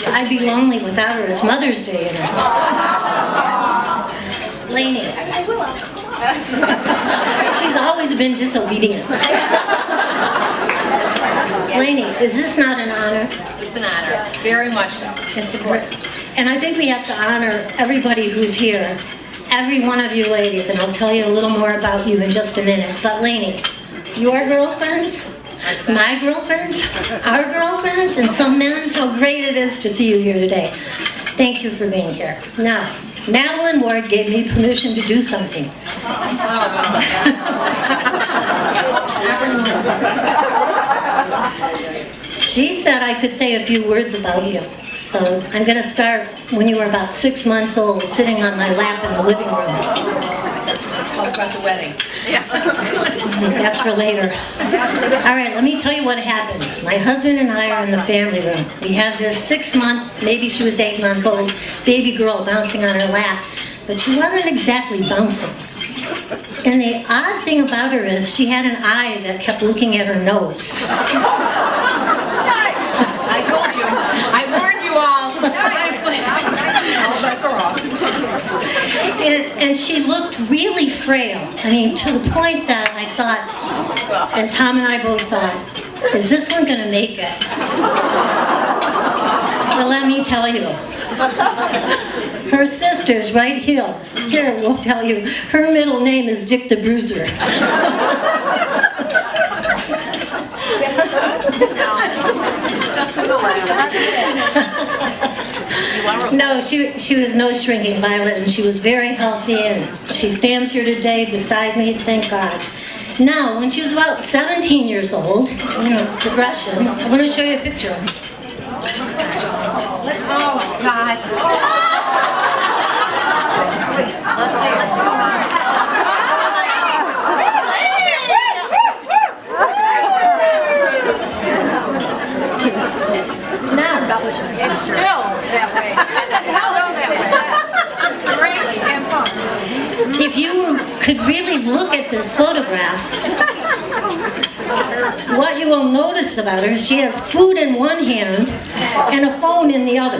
I'd be lonely without her. It's Mother's Day, you know. Lanie. She's always been disobedient. Lanie, is this not an honor? It's an honor, very much so. It's a grace. And I think we have to honor everybody who's here. Every one of you ladies, and I'll tell you a little more about you in just a minute. But Lanie, your girlfriends, my girlfriends, our girlfriends, and some men, how great it is to see you here today. Thank you for being here. Now, Madeline Ward gave me permission to do something. She said I could say a few words about you. So I'm going to start when you were about 6 months old, sitting on my lap in the living room. Talk about the wedding. Yeah. That's for later. All right, let me tell you what happened. My husband and I are in the family room. We have this 6-month, maybe she was 8-month-old, baby girl bouncing on her lap, but she wasn't exactly bouncing. And the odd thing about her is she had an eye that kept looking at her nose. I told you. I warned you all. Oh, that's wrong. And she looked really frail. I mean, to the point that I thought, and Tom and I both thought, is this one going to make it? Well, let me tell you. Her sisters right here will tell you, her middle name is Dick the Bruiser. No, she was no shrinking violet, and she was very healthy, and she stands here today beside me, thank God. Now, when she was about 17 years old, progression, I'm going to show you a picture. Oh, God. Let's see. Now, It's still that way. Great and fun. if you could really look at this photograph, what you will notice about her is she has food in one hand and a phone in the other.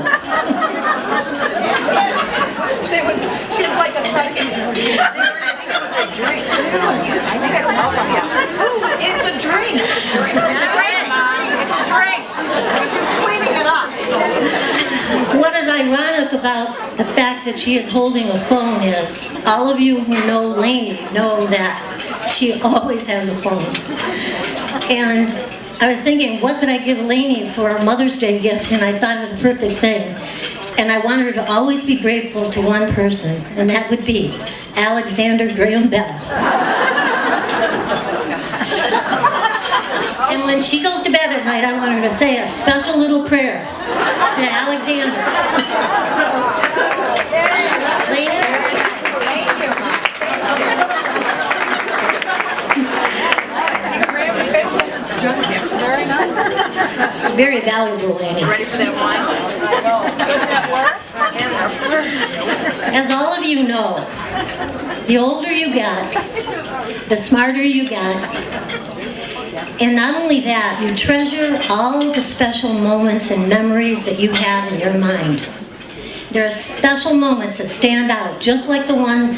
She was like a psychic. I think it was a drink. I think it's alcohol. It's a drink. It's a drink, Mom. It's a drink. She was cleaning it up. What is ironic about the fact that she is holding a phone is, all of you who know Lanie know that she always has a phone. And I was thinking, what could I give Lanie for a Mother's Day gift? And I thought of the perfect thing. And I want her to always be grateful to one person, and that would be Alexander Graham Bell. And when she goes to bed at night, I want her to say a special little prayer to Alexander. Lanie? Thank you. Very nice. Very valuable, Lanie. Ready for that wine? As all of you know, the older you get, the smarter you get. And not only that, you treasure all the special moments and memories that you have in your mind. There are special moments that stand out, just like the one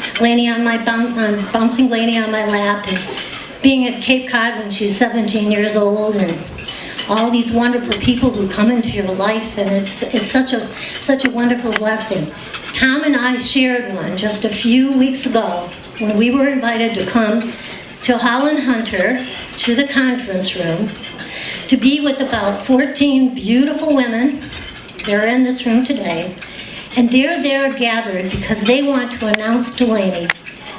bouncing Lanie on my lap, and being at Cape Cod when she's 17 years old, and all these wonderful people who come into your life, and it's such a wonderful blessing. Tom and I shared one just a few weeks ago when we were invited to come to Holland Hunter, to the conference room, to be with about 14 beautiful women. They're in this room today, and they're there gathered because they want to announce to Lanie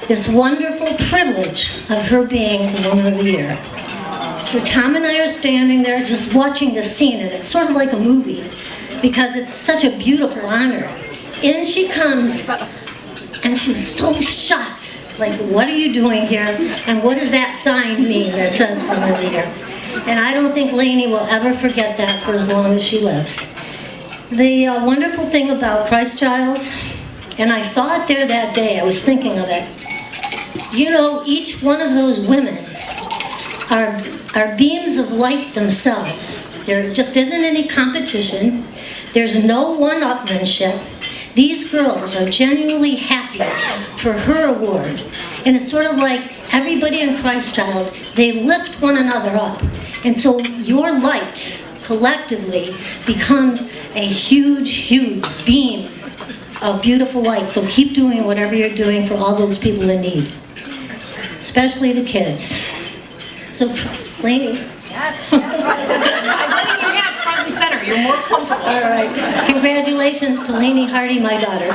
this wonderful privilege of her being the Woman of the Year. So Tom and I are standing there just watching this scene, and it's sort of like a movie because it's such a beautiful honor. In she comes, and she's so shocked. Like, what are you doing here? And what does that sign mean that says Woman of the Year? And I don't think Lanie will ever forget that for as long as she lives. The wonderful thing about Christ Child, and I saw it there that day, I was thinking of it. You know, each one of those women are beams of light themselves. There just isn't any competition. There's no one-upmanship. These girls are genuinely happy for her award. And it's sort of like everybody in Christ Child, they lift one another up. And so your light, collectively, becomes a huge, huge beam of beautiful light. So keep doing whatever you're doing for all those people in need, especially the kids. So, Lanie. Yes. I'm letting you have front and center. You're more comfortable. All right. Congratulations to Lanie Hardy, my daughter.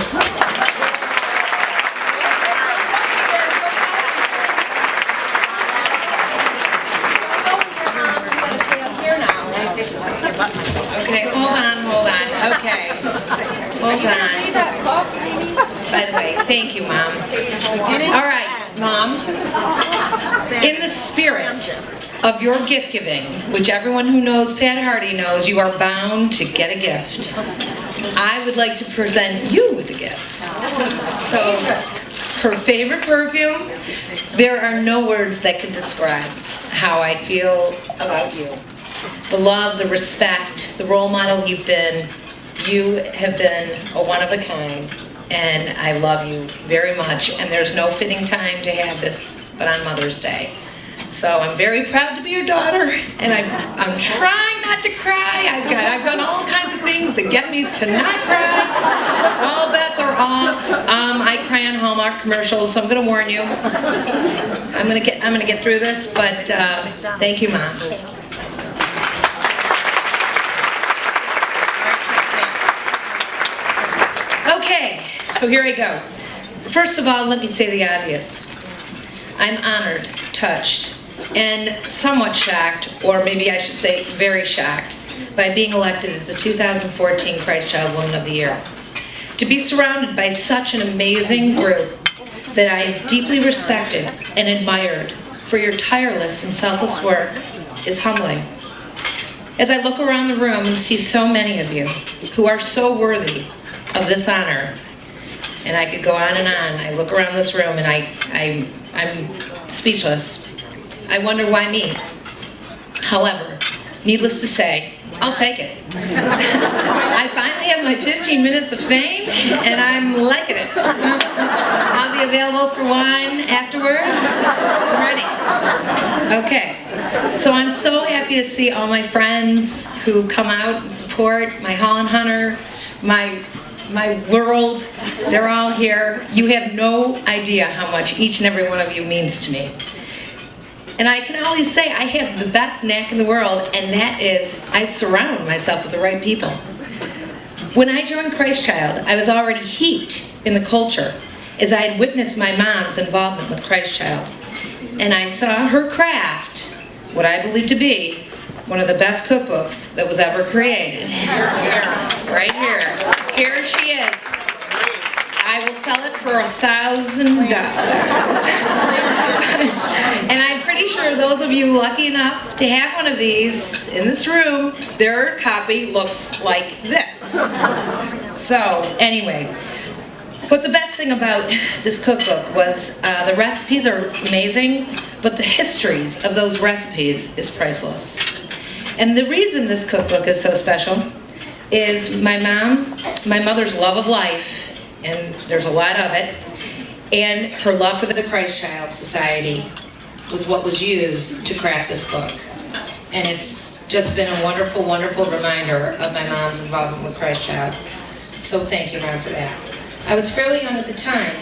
Okay, hold on. Okay. Hold on. By the way, thank you, Mom. All right, Mom. In the spirit of your gift giving, which everyone who knows Pat Hardy knows, you are bound to get a gift. I would like to present you with a gift. So, her favorite perfume. There are no words that can describe how I feel about you. The love, the respect, the role model you've been. You have been a one of a kind, and I love you very much, and there's no fitting time to have this but on Mother's Day. So I'm very proud to be your daughter, and I'm trying not to cry. I've done all kinds of things to get me to not cry. All bets are off. I cry on Hallmark commercials, so I'm going to warn you. I'm going to get through this, but thank you, Mom. Okay, so here I go. First of all, let me say the obvious. I'm honored, touched, and somewhat shocked, or maybe I should say very shocked, by being elected as the 2014 Christ Child Woman of the Year. To be surrounded by such an amazing group that I have deeply respected and admired for your tireless and selfless work is humbling. As I look around the room and see so many of you who are so worthy of this honor, and I could go on and on. I look around this room and I'm speechless. I wonder why me. However, needless to say, I'll take it. I finally have my 15 minutes of fame, and I'm liking it. I'll be available for wine afterwards. I'm ready. Okay. So I'm so happy to see all my friends who come out and support my Holland Hunter, my world. They're all here. You have no idea how much each and every one of you means to me. And I can always say I have the best knack in the world, and that is I surround myself with the right people. When I joined Christ Child, I was already heaped in the culture as I had witnessed my mom's involvement with Christ Child. And I saw her craft what I believe to be one of the best cookbooks that was ever created. Right here. Here she is. I will sell it for $1,000. And I'm pretty sure those of you lucky enough to have one of these in this room, their copy looks like this. So, anyway. But the best thing about this cookbook was the recipes are amazing, but the histories of those recipes is priceless. And the reason this cookbook is so special is my mother's love of life, and there's a lot of it, and her love for the Christ Child Society was what was used to craft this book. And it's just been a wonderful, wonderful reminder of my mom's involvement with Christ Child. So thank you, Mom, for that. I was fairly young at the time,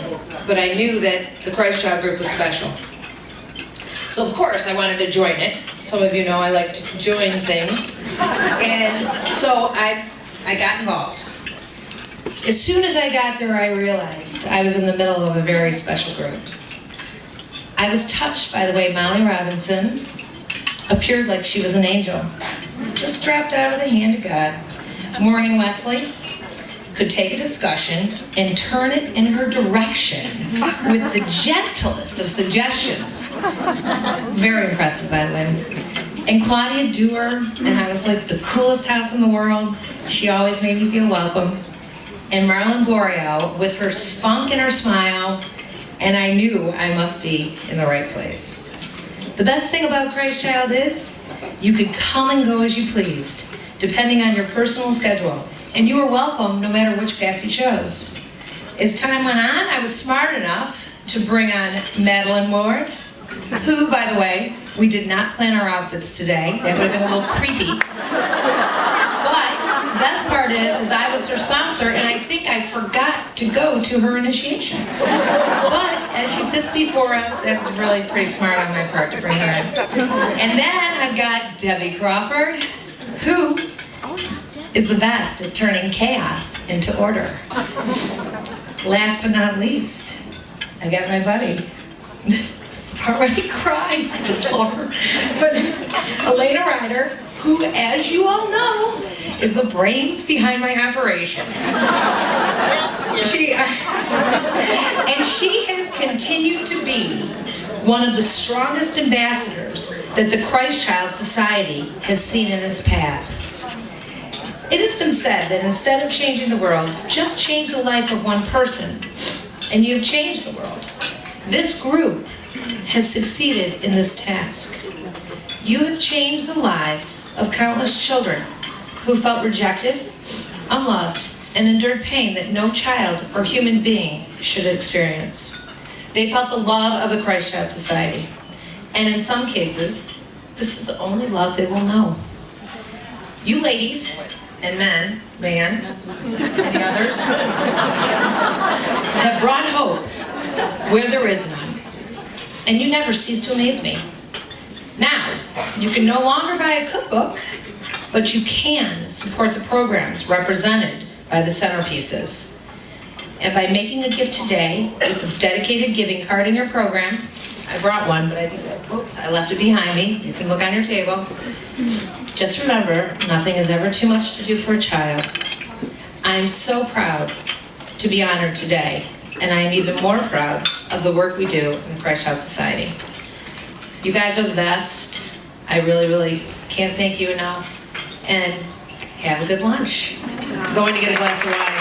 but I knew that the Christ Child group was special. So of course I wanted to join it. Some of you know I like to join things. And so I got involved. As soon as I got there, I realized I was in the middle of a very special group. I was touched by the way Molly Robinson appeared like she was an angel, just dropped out of the hand of God. Maureen Wesley could take a discussion and turn it in her direction with the gentlest of suggestions. Very impressive, by the way. And Claudia Dewar, and I was like the coolest house in the world. She always made me feel welcome. And Marlon Borio with her spunk and her smile, and I knew I must be in the right place. The best thing about Christ Child is You could come and go as you pleased, depending on your personal schedule, and you were welcome no matter which path you chose. As time went on, I was smart enough to bring on Madeline Ward, who, by the way, we did not plan our outfits today. That would have been a little creepy. But the best part is I was her sponsor, and I think I forgot to go to her initiation. But as she sits before us, that was really pretty smart on my part to bring her in. And then I've got Debbie Crawford, who is the best at turning chaos into order. Last but not least, I got my buddy. This is the part where I cry. I just love her. But Elena Ryder, who, as you all know, is the brains behind my operation. She has continued to be one of the strongest ambassadors that the Christ Child Society has seen in its path. It has been said that instead of changing the world, just change the life of one person, and you've changed the world. This group has succeeded in this task. You have changed the lives of countless children who felt rejected, unloved, and endured pain that no child or human being should experience. They felt the love of the Christ Child Society, and in some cases, this is the only love they will know. You ladies, and men, and the others, have brought hope where there is none, and you never cease to amaze me. Now, you can no longer buy a cookbook, but you can support the programs represented by the centerpieces. And by making a gift today with a dedicated giving card in your program, I brought one, but I think, whoops, I left it behind me. You can look on your table. Just remember, nothing is ever too much to do for a child. I am so proud to be honored today, and I am even more proud of the work we do in the Christ Child Society. You guys are the best. I really, really can't thank you enough. And have a good lunch. I'm going to get a glass of wine.